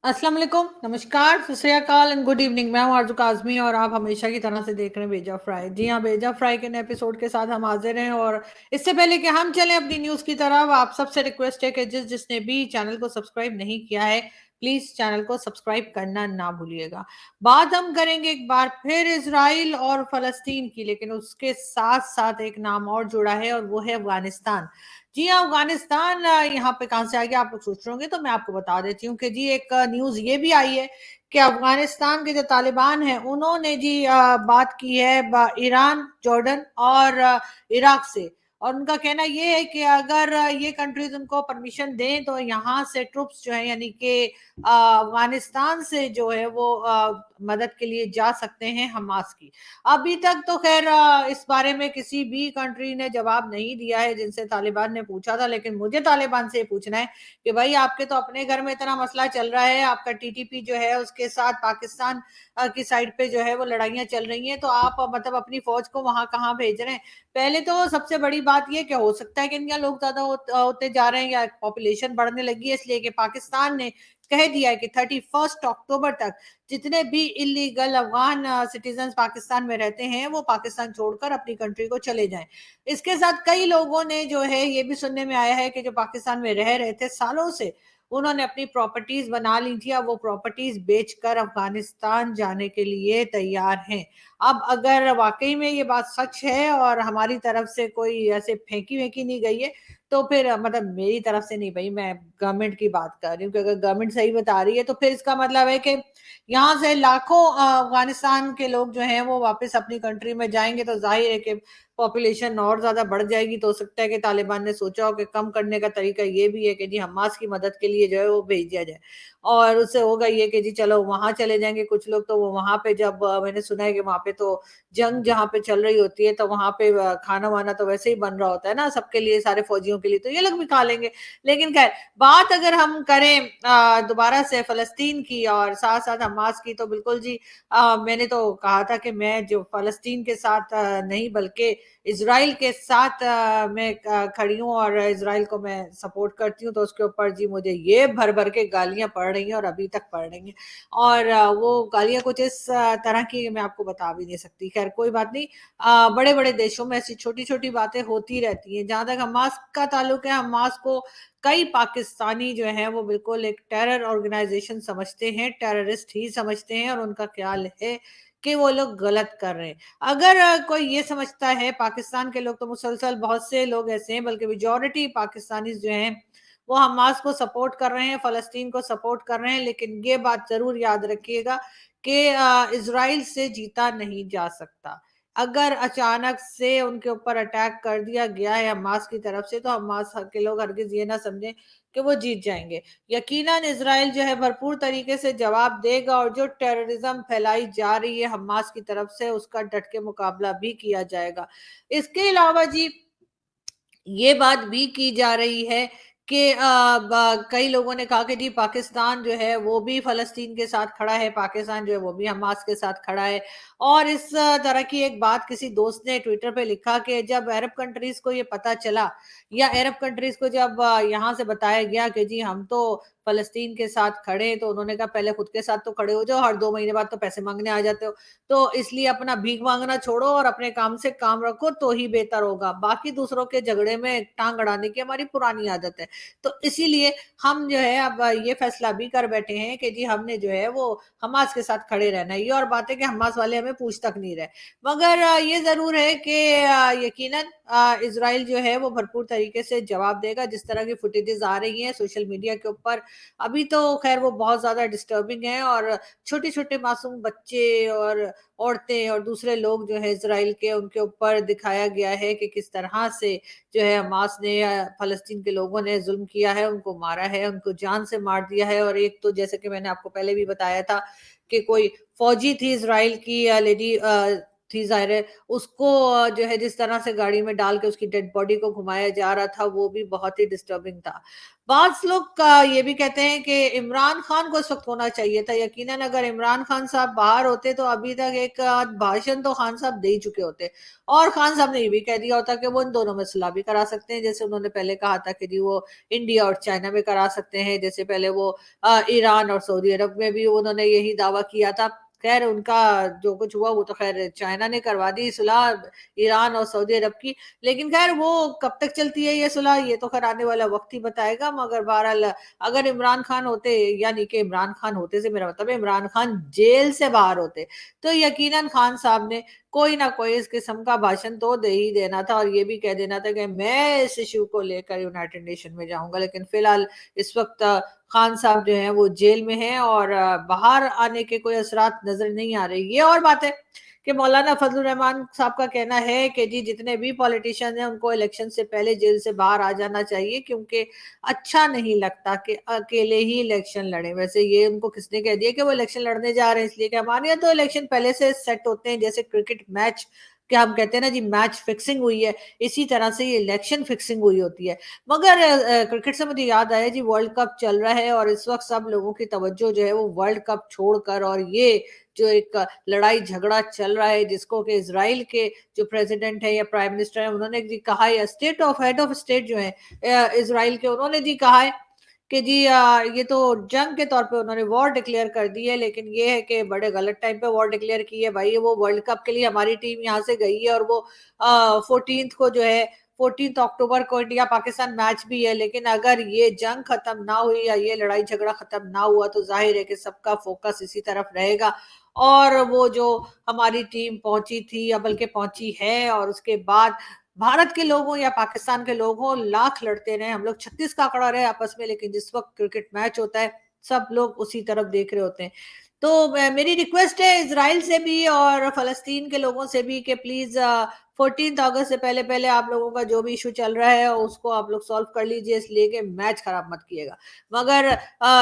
अस्सलाम वालेकुम, नमस्कार, सत श्री अकाल एंड गुड इवनिंग। मैं हूं आरज़ू काज़मी और आप हमेशा की तरह से देख रहे हैं बेजा फ्राई। जी हाँ, बेजा फ्राई के नए एपिसोड के साथ हम हाजिर हैं। और इससे पहले कि हम चलें अपनी न्यूज़ की तरफ, आप सबसे रिक्वेस्ट है कि जिसने भी चैनल को सब्सक्राइब नहीं किया है, प्लीज़ चैनल को सब्सक्राइब करना ना भूलिएगा। बात हम करेंगे एक बार फिर इजराइल और फ़लस्तीन की, लेकिन उसके साथ-साथ एक नाम और जुड़ा है और वो है अफ़गानिस्तान। जी हाँ, अफ़गानिस्तान यहाँ पे कहाँ से आ गया आप लोग सोच रहे होंगे, तो मैं आपको बता देती हूँ कि जी एक न्यूज़ ये भी आई है कि अफ़गानिस्तान के जो तालिबान हैं उन्होंने जी बात की है ईरान, जॉर्डन और इराक से। और उनका कहना ये है कि अगर ये कंट्रीज़ उनको परमिशन दें तो यहाँ से ट्रुप्स जो हैं, यानी कि अफ़गानिस्तान से जो है वो मदद के लिए जा सकते हैं हमास की। अभी तक तो खैर इस बारे में किसी भी कंट्री ने जवाब नहीं दिया है जिनसे तालिबान ने पूछा था, लेकिन मुझे तालिबान से ये पूछना है कि भाई आपके तो अपने घर में इतना मसला चल रहा है, आपका टीटीपी जो है उसके साथ पाकिस्तान की साइड पे जो है वो लड़ाइयां चल रही हैं, तो आप मतलब अपनी फौज को वहां कहाँ भेज रहे हैं। पहले तो सबसे बड़ी बात ये क्या हो सकता है कि इनके लोग ज्यादा होते जा रहे हैं या पॉपुलेशन बढ़ने लगी है, इसलिए कि पाकिस्तान ने कह दिया है कि 31 अक्टूबर तक जितने भी इलीगल अफगान सिटीजन पाकिस्तान में रहते हैं वो पाकिस्तान छोड़कर अपनी कंट्री को चले जाएं। इसके साथ कई लोगों ने जो है ये भी सुनने में आया है कि जो पाकिस्तान में रह रहे थे सालों से, उन्होंने अपनी प्रॉपर्टीज बना ली थी, अब वो प्रॉपर्टीज बेचकर अफगानिस्तान जाने के लिए तैयार हैं। अब अगर वाकई में ये बात सच है और हमारी तरफ से कोई ऐसे फेंकी वेंकी नहीं गई है, तो फिर मतलब मेरी तरफ से नहीं भाई, मैं गवर्नमेंट की बात कर रही हूँ कि अगर गवर्नमेंट सही बता रही है तो फिर इसका मतलब है कि यहाँ से लाखों अफगानिस्तान के लोग जो हैं वो वापस अपनी कंट्री में जाएंगे, तो जाहिर है कि पॉपुलेशन और ज्यादा बढ़ जाएगी। तो हो सकता है कि तालिबान ने सोचा हो कि कम करने का तरीका ये भी है कि जी हमास की मदद के लिए जो है वो भेज दिया जाए, और उससे होगा ये कि जी चलो वहां चले जाएंगे कुछ लोग, तो वो वहां पे जब मैंने सुना है कि वहां पे तो जंग जहाँ पे चल रही होती है तो वहां पे खाना वाना तो वैसे ही बन रहा होता है ना सबके लिए, सारे फौजियों के लिए, तो ये लोग भी खा लेंगे। लेकिन खैर, बात अगर हम करें दोबारा से फलस्तीन की और साथ साथ हमास की, तो बिल्कुल जी मैंने तो कहा था कि मैं जो फलस्तीन के साथ नहीं बल्कि इसराइल के साथ मैं खड़ी हूँ और इसराइल को मैं सपोर्ट करती हूँ, तो उसके ऊपर जी मुझे ये भर भर के गालियां पड़ रही हैं और अभी तक पड़ रही हैं। और वो गालियां कुछ इस तरह की मैं आपको बता भी नहीं सकती। खैर कोई बात नहीं, बड़े बड़े देशों में ऐसी छोटी छोटी बातें होती रहती हैं। जहां तक हमास का ताल्लुक है, हमास को कई पाकिस्तानी जो हैं वो बिल्कुल एक टेरर ऑर्गेनाइजेशन समझते हैं, टेररिस्ट ही समझते हैं, और उनका ख्याल है कि वो लोग गलत कर रहे हैं। अगर कोई ये समझता है, पाकिस्तान के लोग तो मुसलसल बहुत से लोग ऐसे हैं, बल्कि मेजॉरिटी पाकिस्तानी जो हैं वो हमास को सपोर्ट कर रहे हैं, फलस्तीन को सपोर्ट कर रहे हैं, लेकिन ये बात जरूर याद रखिएगा कि इसराइल से जीता नहीं जा सकता। अगर अचानक से उनके ऊपर अटैक कर दिया गया है हमास की तरफ से, तो हमास के लोग हरगिज ये ना समझें कि वो जीत जाएंगे। यकीनन इसराइल जो है भरपूर तरीके से जवाब देगा, और जो टेररिज्म फैलाई जा रही है हमास की तरफ से उसका डट के मुकाबला भी किया जाएगा। इसके अलावा जी ये बात भी की जा रही है कि कई लोगों ने कहा कि जी पाकिस्तान जो है वो भी फलस्तीन के साथ खड़ा है, पाकिस्तान जो है वो भी हमास के साथ खड़ा है। और इस तरह की एक बात किसी दोस्त ने ट्विटर पे लिखा कि जब अरब कंट्रीज को ये पता चला, या अरब कंट्रीज को जब यहाँ से बताया गया कि जी हम तो फलस्तीन के साथ खड़े हैं, तो उन्होंने कहा पहले खुद के साथ तो खड़े हो जाओ, हर 2 महीने बाद तो पैसे मांगने आ जाते हो, तो इसलिए अपना भीख मांगना छोड़ो और अपने काम से काम रखो तो ही बेहतर होगा। बाकी दूसरों के झगड़े में टांग अड़ाने की हमारी पुरानी आदत है। तो इसीलिए हम जो है अब ये फैसला भी कर बैठे हैं कि जी हमने जो है वो हमास के साथ खड़े रहना है। ये और बात है कि हमास वाले हमें पूछ तक नहीं रहे। मगर ये जरूर है कि यकीनन इसराइल जो है वो भरपूर तरीके से जवाब देगा। जिस तरह की फुटेजेस आ रही हैं सोशल मीडिया के ऊपर, अभी तो खैर वो बहुत ज्यादा डिस्टर्बिंग है, और छोटे छोटे मासूम बच्चे और औरतें और दूसरे लोग जो है इसराइल के, उनके ऊपर दिखाया गया है कि किस तरह से जो है हमास ने या फलस्तीन के लोगों ने जुल्म किया है, उनको मारा है, उनको जान से मार दिया है। और एक तो जैसे कि मैंने आपको पहले भी बताया था कि कोई फौजी थी इसराइल की लेडी, थी ज़ाहिर है, उसको जो है जिस तरह से गाड़ी में डाल के उसकी डेड बॉडी को घुमाया जा रहा था, वो भी बहुत ही डिस्टर्बिंग था। बाज़ लोग ये भी कहते हैं कि इमरान खान को इस वक़्त होना चाहिए था। यकीनन अगर इमरान खान साहब बाहर होते तो अभी तक एक भाषण तो खान साहब दे ही चुके होते, और खान साहब ने ये भी कह दिया होता कि वो इन दोनों में सुलह भी करा सकते हैं, जैसे उन्होंने पहले कहा था कि जी वो इंडिया और चाइना में करा सकते हैं, जैसे पहले वो ईरान और सऊदी अरब में भी उन्होंने यही दावा किया था। खैर उनका जो कुछ हुआ वो तो खैर चाइना ने करवा दी सुलह ईरान और सऊदी अरब की, लेकिन खैर वो कब तक चलती है ये सुलह, ये तो खैर आने वाला वक्त ही बताएगा। मगर बहरहाल अगर इमरान खान होते, यानी कि इमरान खान होते से मेरा मतलब है इमरान खान जेल से बाहर होते, तो यकीनन खान साहब ने कोई ना कोई इस किस्म का भाषण तो दे ही देना था और ये भी कह देना था कि मैं इस इशू को लेकर यूनाइटेड नेशन में जाऊंगा। लेकिन फिलहाल इस वक्त खान साहब जो हैं वो जेल में हैं और बाहर आने के कोई असरात नजर नहीं आ रही। ये और बात है कि मौलाना फजलुर रहमान साहब का कहना है कि जी जितने भी पॉलिटिशियन हैं उनको इलेक्शन से पहले जेल से बाहर आ जाना चाहिए, क्योंकि अच्छा नहीं लगता कि अकेले ही इलेक्शन लड़े। वैसे ये उनको किसने कह दिया कि वो इलेक्शन लड़ने जा रहे हैं, इसलिए कि हमारे यहाँ तो इलेक्शन पहले से सेट होते हैं, जैसे क्रिकेट मैच क्या हम कहते हैं ना जी मैच फिक्सिंग हुई है, इसी तरह से ये इलेक्शन फिक्सिंग हुई होती है। मगर क्रिकेट से मुझे याद आया जी, वर्ल्ड कप चल रहा है और इस वक्त सब लोगों की तवज्जो जो है वो वर्ल्ड कप छोड़कर और ये जो एक लड़ाई झगड़ा चल रहा है, जिसको कि इजराइल के जो प्रेसिडेंट है या प्राइम मिनिस्टर है उन्होंने जी कहा है, state of head of state जो है इजराइल के, उन्होंने जी कहा है कि जी ये तो जंग के तौर पे उन्होंने वॉर डिक्लेयर कर दी है, लेकिन ये है कि बड़े गलत टाइम पे वॉर डिक्लेयर की है भाई। वो वर्ल्ड कप के लिए हमारी टीम यहाँ से गई है और वो 14 को जो है 14 अक्टूबर को इंडिया पाकिस्तान मैच भी है, लेकिन अगर ये जंग खत्म ना हुई या ये लड़ाई झगड़ा खत्म ना हुआ तो जाहिर है कि सबका फोकस इसी तरफ रहेगा और वो जो हमारी टीम पहुंची थी या बल्कि पहुंची है, और उसके बाद भारत के लोगों या पाकिस्तान के लोगों लाख लड़ते रहे, हम लोग 36 का आंकड़ा रहे आपस में, लेकिन जिस वक्त क्रिकेट मैच होता है सब लोग उसी तरफ देख रहे होते हैं। तो मेरी रिक्वेस्ट है इजराइल से भी और फलस्तीन के लोगों से भी कि प्लीज 14 अगस्त से पहले पहले आप लोगों का जो भी इशू चल रहा है उसको आप लोग सॉल्व कर लीजिए, इसलिए कि मैच खराब मत कीजिएगा। मगर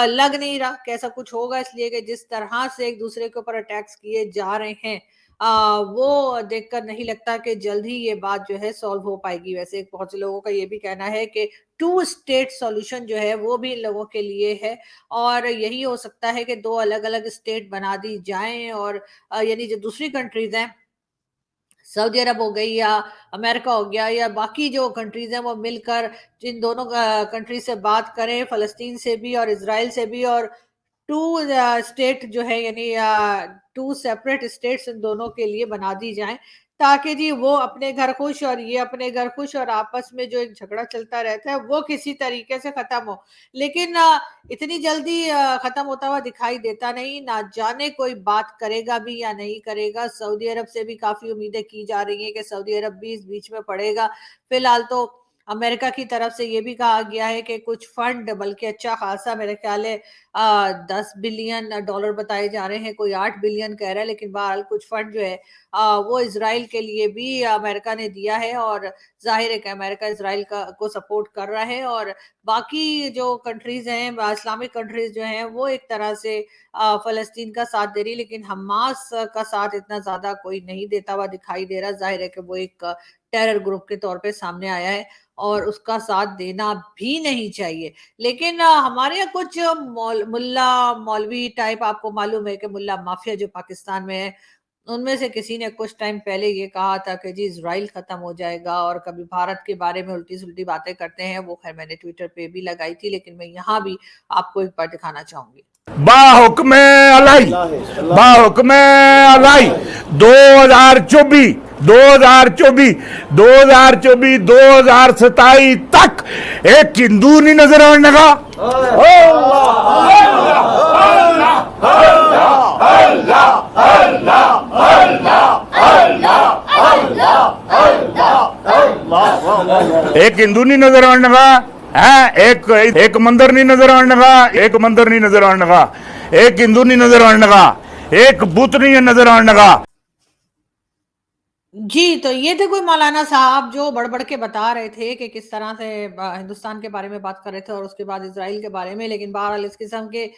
लग नहीं रहा कि ऐसा कुछ होगा, इसलिए कि जिस तरह से एक दूसरे के ऊपर अटैक्स किए जा रहे हैं वो देखकर नहीं लगता कि जल्द ही ये बात जो है सॉल्व हो पाएगी। वैसे बहुत से लोगों का ये भी कहना है कि 2 स्टेट सॉल्यूशन जो है वो भी इन लोगों के लिए है और यही हो सकता है कि 2 अलग-अलग स्टेट बना दी जाएं और यानी जो दूसरी कंट्रीज हैं, सऊदी अरब हो गई या अमेरिका हो गया या बाकी जो कंट्रीज हैं, वो मिलकर जिन दोनों कंट्री से बात करें, फलस्तीन से भी और इजराइल से भी, और 2 स्टेट जो है यानी 2 सेपरेट स्टेट्स इन दोनों के लिए बना दी जाएं, ताकि जी वो अपने घर खुश और ये अपने घर खुश और आपस में जो एक झगड़ा चलता रहता है वो किसी तरीके से खत्म हो। लेकिन इतनी जल्दी खत्म होता हुआ दिखाई देता नहीं, ना जाने कोई बात करेगा भी या नहीं करेगा। सऊदी अरब से भी काफी उम्मीदें की जा रही हैं कि सऊदी अरब भी इस बीच में पड़ेगा। फिलहाल तो अमेरिका की तरफ से ये भी कहा गया है कि कुछ फंड, बल्कि अच्छा खासा मेरे ख्याल है 10 बिलियन डॉलर बताए जा रहे हैं, कोई 8 बिलियन कह रहा है, लेकिन बहरहाल कुछ फंड जो है वो इजराइल के लिए भी अमेरिका ने दिया है और जाहिर है कि अमेरिका इजराइल का को सपोर्ट कर रहा है और बाकी जो कंट्रीज हैं, इस्लामिक कंट्रीज जो हैं, वो एक तरह से फलस्तीन का साथ दे रही, लेकिन हमास का साथ इतना ज्यादा कोई नहीं देता हुआ दिखाई दे रहा। जाहिर है कि वो एक टेरर ग्रुप के तौर पे सामने आया है और उसका साथ देना भी नहीं चाहिए। लेकिन हमारे यहाँ कुछ मुल्ला मौलवी टाइप, आपको मालूम है कि मुल्ला माफिया जो पाकिस्तान में है, उनमें से किसी ने कुछ टाइम पहले ये कहा था कि जी इजराइल खत्म हो जाएगा और कभी भारत के बारे में उल्टी सुल्टी बातें करते हैं। वो खैर मैंने ट्विटर पे भी लगाई थी, लेकिन मैं यहाँ भी आपको एक बार दिखाना चाहूंगी। बाहुक्मे अलाई 2024 2027 तक एक हिंदू नहीं नजर आने का। एक हिंदू नहीं नजर आने का है, एक मंदिर नहीं नजर आने का, एक मंदिर नहीं नजर आने का, एक हिंदू नहीं नजर आने का, एक बुत नहीं नजर आने का। जी, तो ये थे कोई मौलाना साहब जो बढ़-बढ़ के बता रहे थे कि किस तरह से हिंदुस्तान के बारे में बात कर रहे थे और उसके बाद इज़राइल के बारे में। लेकिन बहरहाल इस किस्म के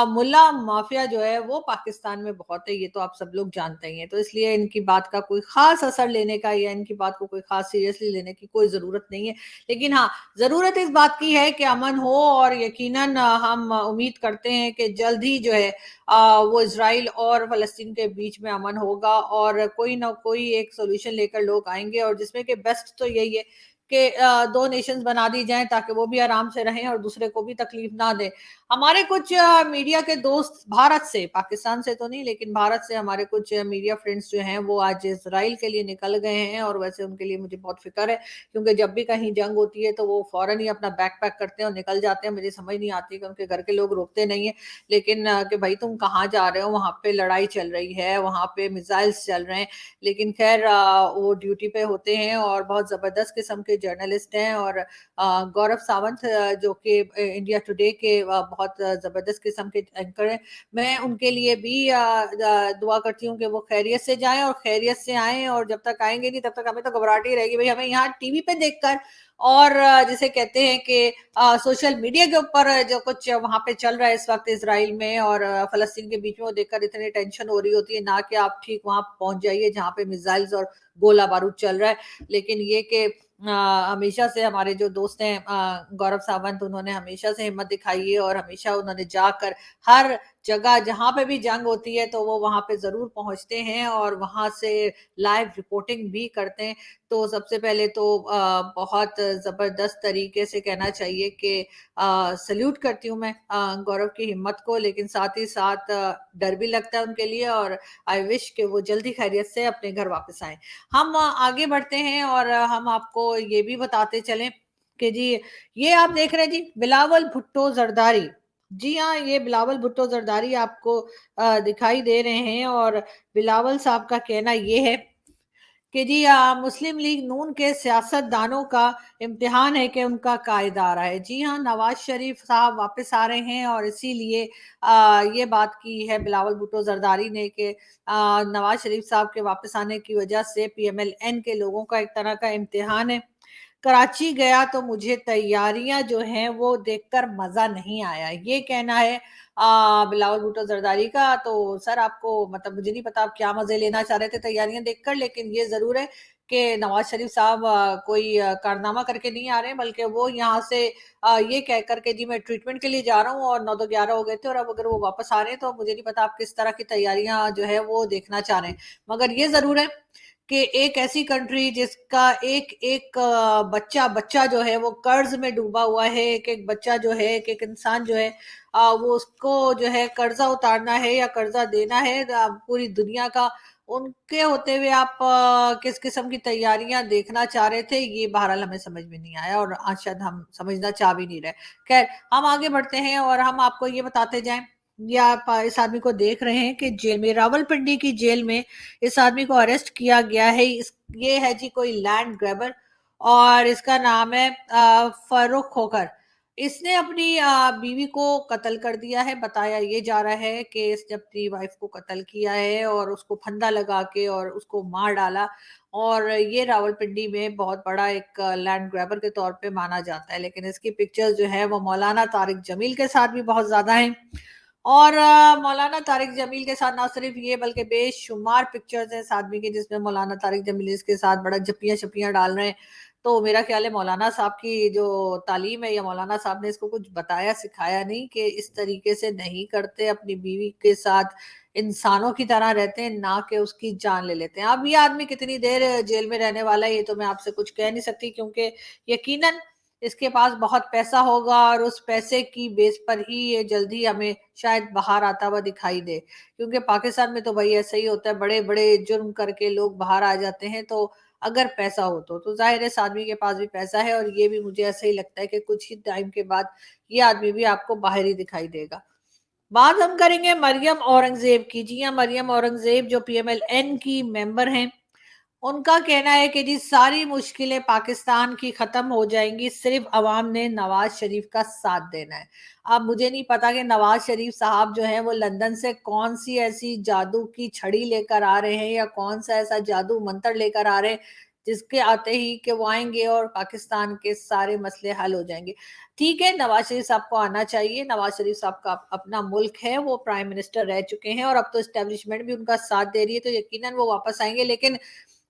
मुल्ला माफ़िया जो है वो पाकिस्तान में बहुत है, ये तो आप सब लोग जानते ही हैं। तो इसलिए इनकी बात का कोई ख़ास असर लेने का या इनकी बात को कोई ख़ास सीरियसली लेने की कोई ज़रूरत नहीं है। लेकिन हाँ, ज़रूरत इस बात की है कि अमन हो और यकीनन हम उम्मीद करते हैं कि जल्द ही जो है वो इज़राइल और फ़लस्तीन के बीच में अमन होगा और कोई ना कोई एक सॉल्यूशन लेकर लोग आएँगे और जिसमें कि बेस्ट तो यही है कि 2 नेशंस बना दी जाएँ ताकि वो भी आराम से रहें और दूसरे को भी तकलीफ ना दें। हमारे कुछ मीडिया के दोस्त भारत से, पाकिस्तान से तो नहीं लेकिन भारत से हमारे कुछ मीडिया फ्रेंड्स जो हैं वो आज इज़राइल के लिए निकल गए हैं और वैसे उनके लिए मुझे बहुत फ़िक्र है क्योंकि जब भी कहीं जंग होती है तो वो फ़ौरन ही अपना बैग पैक करते हैं और निकल जाते हैं। मुझे समझ नहीं आती कि उनके घर के लोग रोकते नहीं हैं। लेकिन कि भाई तुम कहाँ जा रहे हो? वहाँ पे लड़ाई चल रही है, वहाँ पे मिसाइल्स चल रहे हैं। लेकिन ख़ैर वो ड्यूटी पे होते हैं और बहुत ज़बरदस्त किस्म के जर्नलिस्ट हैं और गौरव सावंत जो कि इंडिया टुडे के बहुत ज़बरदस्त किस्म के एंकर हैं। मैं उनके लिए भी दुआ करती हूँ कि वो खैरियत से जाएँ और खैरियत से आएँ और जब तक आएँगे नहीं तब तक हमें तो घबराहट ही रहेगी। भई हमें यहाँ टीवी पे देखकर और जिसे कहते हैं कि सोशल मीडिया के ऊपर जो कुछ वहाँ पे चल रहा है इस वक़्त इज़राइल में और फ़लस्तीन के बीच में वो देखकर इतनी टेंशन हो रही होती है, ना कि आप ठीक वहाँ पहुँच जाइए जहाँ पे मिसाइल्स और गोला-बारूद चल रहा है। लेकिन ये कि हमेशा से हमारे जो दोस्त हैं गौरव सावंत उन्होंने हमेशा से हिम्मत दिखाई है और हमेशा उन्होंने जाकर हर जगह जहाँ पे भी जंग होती है तो वो वहाँ पे ज़रूर पहुँचते हैं और वहाँ से लाइव रिपोर्टिंग भी करते हैं। तो सबसे पहले तो बहुत ज़बरदस्त तरीके से कहना चाहिए कि सैल्यूट करती हूँ मैं गौरव की हिम्मत को लेकिन साथ ही साथ डर भी लगता है उनके लिए और आई विश कि वो जल्दी खैरियत से अपने घर वापस आएँ। हम आगे बढ़ते हैं और हम आपको ये भी बताते चलें कि जी ये आप देख रहे हैं जी बिलावल भुट्टो ज़रदारी। जी हाँ, ये बिलावल भुट्टो ज़रदारी आपको दिखाई दे रहे हैं और बिलावल साहब का कहना ये है कि जी मुस्लिम लीग नून के सियासतदानों का इम्तिहान है कि उनका कायदा आ रहा है। जी हाँ, नवाज़ शरीफ साहब वापस आ रहे हैं और इसीलिए ये बात की है बिलावल भुट्टो ज़रदारी ने कि नवाज़ शरीफ साहब के वापस आने की वजह से पीएमएल-एन के लोगों का एक तरह का इम्तिहान है। कराची गया तो मुझे तैयारियां जो हैं वो देखकर मजा नहीं आया ये कहना है बिलावल भुट्टो जरदारी का तो सर आपको मतलब मुझे नहीं पता आप क्या मजे लेना चाह रहे थे तैयारियां देखकर लेकिन ये जरूर है कि नवाज शरीफ साहब कोई कारनामा करके नहीं आ रहे हैं बल्कि वो यहाँ से ये कह करके जी मैं ट्रीटमेंट के लिए जा रहा हूँ और 9 तो 11 हो गए थे और अब अगर वो वापस आ रहे हैं तो मुझे नहीं पता आप किस तरह की तैयारियां जो है वो देखना चाह रहे हैं मगर ये जरूर है कि एक ऐसी कंट्री जिसका एक एक बच्चा बच्चा जो है वो कर्ज में डूबा हुआ है एक एक बच्चा जो है एक एक इंसान जो है वो उसको जो है कर्जा उतारना है या कर्जा देना है पूरी दुनिया का उनके होते हुए आप किस किस्म की तैयारियां देखना चाह रहे थे ये बहरहाल हमें समझ में नहीं आया और आज शायद हम समझना चाह भी नहीं रहे खैर हम आगे बढ़ते हैं और हम आपको ये बताते जाएं या आप इस आदमी को देख रहे हैं कि जेल में रावलपिंडी की जेल में इस आदमी को अरेस्ट किया गया है ये है जी कोई लैंड ग्रैबर और इसका नाम है फर्रुख खोखर इसने अपनी बीवी को कत्ल कर दिया है बताया ये जा रहा है कि इसने अपनी वाइफ को कत्ल किया है और उसको फंदा लगा के और उसको मार डाला और ये रावलपिंडी में बहुत बड़ा एक लैंड ग्रैबर के तौर पे माना जाता है लेकिन इसकी पिक्चर्स जो है वो मौलाना तारिक जमील के साथ भी बहुत ज्यादा है और मौलाना तारिक जमील के साथ ना सिर्फ ये बल्कि बेशुमार पिक्चर्स हैं इस आदमी की जिसमें मौलाना तारिक जमील इसके साथ बड़ा जप्पियां शप्पियां डाल रहे हैं तो मेरा ख्याल है मौलाना साहब की जो तालीम है या मौलाना साहब ने इसको कुछ बताया सिखाया नहीं कि इस तरीके से नहीं करते अपनी बीवी के साथ इंसानों की तरह रहते हैं ना कि उसकी जान ले लेते हैं अब ये आदमी कितनी देर जेल में रहने वाला है ये तो मैं आपसे कुछ कह नहीं सकती क्योंकि यकीनन इसके पास बहुत पैसा होगा और उस पैसे की बेस पर ही ये जल्दी हमें शायद बाहर आता हुआ दिखाई दे क्योंकि पाकिस्तान में तो भाई ऐसा ही होता है बड़े बड़े जुर्म करके लोग बाहर आ जाते हैं तो अगर पैसा हो तो जाहिर है इस आदमी के पास भी पैसा है और ये भी मुझे ऐसा ही लगता है कि कुछ ही टाइम के बाद ये आदमी भी आपको बाहर ही दिखाई देगा बात हम करेंगे मरियम औरंगजेब की जी हाँ मरियम औरंगजेब जो पीएमएल-एन की मेंबर हैं उनका कहना है कि जी सारी मुश्किलें पाकिस्तान की खत्म हो जाएंगी, सिर्फ अवाम ने नवाज शरीफ का साथ देना है। अब मुझे नहीं पता कि नवाज शरीफ साहब जो हैं वो लंदन से कौन सी ऐसी जादू की छड़ी लेकर आ रहे हैं या कौन सा ऐसा जादू मंत्र लेकर आ रहे हैं जिसके आते ही कि वो आएंगे और पाकिस्तान के सारे मसले हल हो जाएंगे। ठीक है, नवाज शरीफ साहब को आना चाहिए। नवाज शरीफ साहब का अपना मुल्क है, वो प्राइम मिनिस्टर रह चुके हैं और अब तो एस्टेब्लिशमेंट भी उनका साथ दे रही है, तो यकीनन वो वापस आएंगे। लेकिन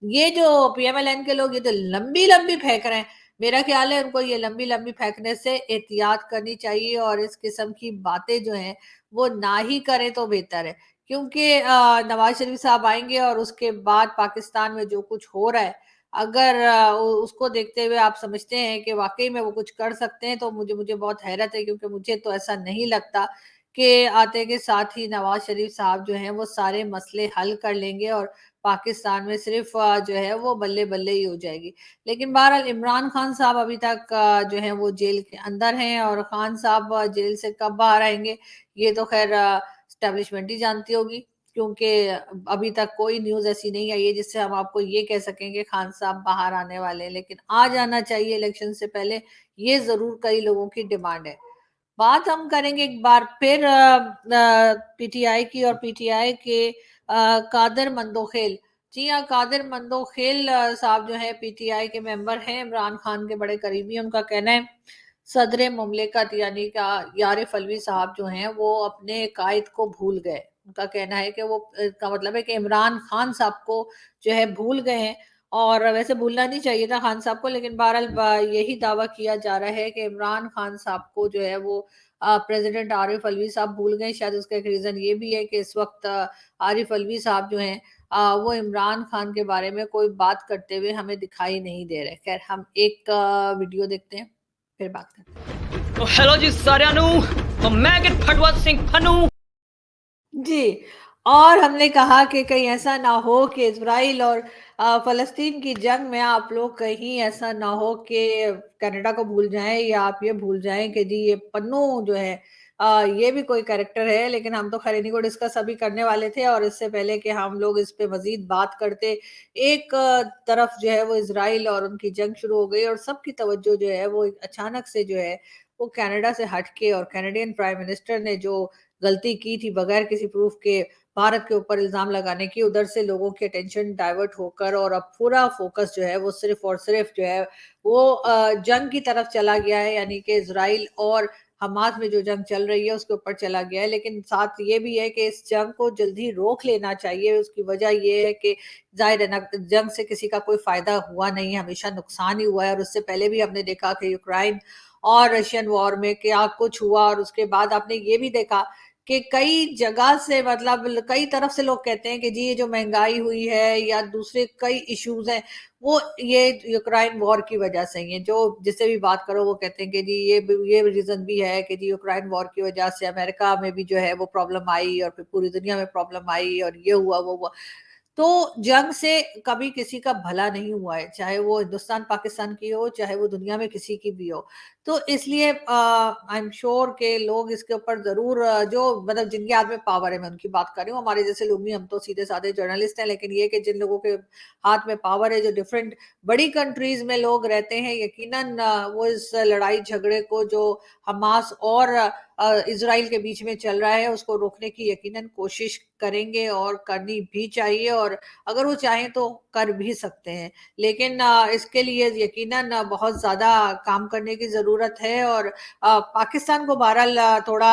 ये जो पीएमएलएन के लोग ये तो लंबी लंबी फेंक रहे हैं, मेरा ख्याल है उनको ये लंबी लंबी फेंकने से एहतियात करनी चाहिए और इस किस्म की बातें जो हैं वो ना ही करें तो बेहतर है। क्योंकि नवाज शरीफ साहब आएंगे और उसके बाद पाकिस्तान में जो कुछ हो रहा है, अगर उसको देखते हुए आप समझते हैं कि वाकई में वो कुछ कर सकते हैं, तो मुझे मुझे बहुत हैरत है, क्योंकि मुझे तो ऐसा नहीं लगता कि आते के साथ ही नवाज शरीफ साहब जो हैं वो सारे मसले हल कर लेंगे और पाकिस्तान में सिर्फ जो है वो बल्ले बल्ले ही हो जाएगी। लेकिन बहरहाल इमरान खान साहब अभी तक जो है वो जेल के अंदर हैं और खान साहब जेल से कब बाहर आएंगे ये तो खैर स्टैब्लिशमेंट ही जानती होगी, क्योंकि अभी तक कोई न्यूज़ ऐसी नहीं आई है जिससे हम आपको ये कह सकें कि खान साहब बाहर आने वाले हैं। लेकिन आ जाना चाहिए इलेक्शन से पहले, ये ज़रूर कई लोगों की डिमांड है। बात हम करेंगे एक बार फिर पीटीआई की और पीटीआई के कादर मंदोखेल। जी हाँ, कादर मंदोखेल साहब जो है पीटीआई के मेंबर हैं, इमरान खान के बड़े करीबी हैं। उनका कहना है सदर मुमलिकत यानी का यारिफ अलवी साहब जो हैं वो अपने कायद को भूल गए। उनका कहना है कि वो का मतलब है कि इमरान खान साहब को जो है भूल गए हैं, और वैसे भूलना नहीं चाहिए था खान साहब को, लेकिन बहरहाल यही दावा किया जा रहा है कि इमरान खान साहब को जो है वो प्रेसिडेंट आरिफ अलवी साहब भूल गए। शायद उसका एक रीज़न ये भी है कि इस वक्त आरिफ अलवी साहब जो हैं वो इमरान खान के बारे में कोई बात करते हुए हमें दिखाई नहीं दे रहे। खैर हम एक वीडियो देखते हैं फिर बात करते हैं। तो हेलो जी साਰਿਆਂ ਨੂੰ तो मैं फटवा सिंह फनू जी, और हमने कहा कि कहीं ऐसा ना हो कि इज़राइल और फ़लस्तीन की जंग में आप लोग कहीं ऐसा ना हो कि कनाडा को भूल जाएँ या आप ये भूल जाएँ कि जी ये पन्नू जो है ये भी कोई कैरेक्टर है। लेकिन हम तो खैर इन्हीं को डिस्कस अभी करने वाले थे, और इससे पहले कि हम लोग इस पे मज़ीद बात करते, एक तरफ जो है वो इज़राइल और उनकी जंग शुरू हो गई और सबकी तवज्जो जो है वो अचानक से जो है वो कनाडा से हट के, और कैनेडियन प्राइम मिनिस्टर ने जो गलती की थी बगैर किसी प्रूफ के भारत के ऊपर इल्ज़ाम लगाने की, उधर से लोगों की अटेंशन डाइवर्ट होकर और अब पूरा फ़ोकस जो है वो सिर्फ़ और सिर्फ़ जो है वो जंग की तरफ चला गया है, यानी कि इज़राइल और हमास में जो जंग चल रही है उसके ऊपर चला गया है। लेकिन साथ ये भी है कि इस जंग को जल्दी रोक लेना चाहिए। उसकी वजह ये है कि ज़ाहिर है ना, जंग से किसी का कोई फ़ायदा हुआ नहीं है, हमेशा नुकसान ही हुआ है। और उससे पहले भी हमने देखा कि यूक्रेन और रशियन वॉर में क्या कुछ हुआ, और उसके बाद आपने ये भी देखा कि कई जगह से मतलब कई तरफ से लोग कहते हैं कि जी ये जो महंगाई हुई है या दूसरे कई इश्यूज हैं वो ये यूक्रेन वॉर की वजह से ही है। जो जिससे भी बात करो वो कहते हैं कि जी ये रीजन भी है कि जी यूक्रेन वॉर की वजह से अमेरिका में भी जो है वो प्रॉब्लम आई और फिर पूरी दुनिया में प्रॉब्लम आई और ये हुआ वो हुआ। तो जंग से कभी किसी का भला नहीं हुआ है, चाहे वो हिंदुस्तान पाकिस्तान की हो, चाहे वो दुनिया में किसी की भी हो। तो इसलिए आई एम श्योर के लोग इसके ऊपर ज़रूर जो मतलब जिनके हाथ में पावर है, मैं उनकी बात कर रही हूँ, हमारे जैसे लोग नहीं, हम तो सीधे-साधे जर्नलिस्ट हैं। लेकिन ये कि जिन लोगों के हाथ में पावर है, जो डिफरेंट बड़ी कंट्रीज़ में लोग रहते हैं, यकीनन वो इस लड़ाई झगड़े को जो हमास और इज़राइल के बीच में चल रहा है, उसको रोकने की यकीनन कोशिश करेंगे और करनी भी चाहिए, और अगर वो चाहें तो कर भी सकते हैं। लेकिन इसके लिए यकीनन बहुत ज़्यादा काम करने की ज़रूरत है, और पाकिस्तान को बहरहाल थोड़ा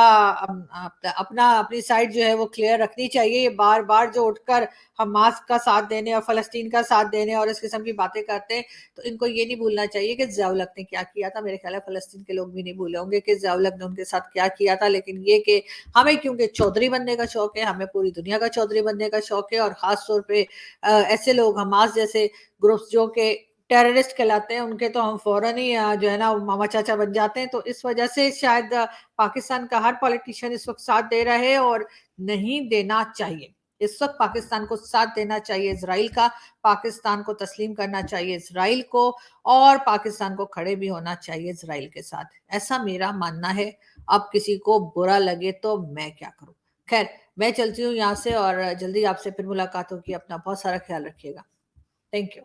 अपनी साइड जो है वो क्लियर रखनी चाहिए। ये बार-बार जो उठकर हमास का साथ देने और फ़लस्तीन का साथ देने और इस किस्म की बातें करते हैं, तो इनको ये नहीं भूलना चाहिए कि ज़िया-उल-हक ने क्या किया था। मेरे ख्याल है फ़लस्तीन के लोग भी नहीं भूले होंगे कि ज़िया-उल-हक ने उनके साथ क्या किया था। लेकिन ये कि हमें क्योंकि चौधरी बनने का शौक है, हमें पूरी दुनिया का चौधरी बनने का शौक है, और ख़ास तौर पे ऐसे लोग हमास जैसे ग्रुप्स जो कि टेररिस्ट कहलाते हैं, उनके तो हम फ़ौरन ही जो है ना मामा चाचा बन जाते हैं। तो इस वजह से शायद पाकिस्तान का हर पॉलिटिशियन इस वक़्त साथ दे रहा है, और नहीं देना चाहिए। इस वक़्त पाकिस्तान को साथ देना चाहिए इज़राइल का, पाकिस्तान को तस्लीम करना चाहिए इज़राइल को, और पाकिस्तान को खड़े भी होना चाहिए इज़राइल के साथ। ऐसा मेरा मानना है। अब किसी को बुरा लगे तो मैं क्या करूँ? ख़ैर मैं चलती हूँ यहाँ से, और जल्दी आपसे फिर मुलाकात होगी। अपना बहुत सारा ख़्याल रखिएगा। Thank you.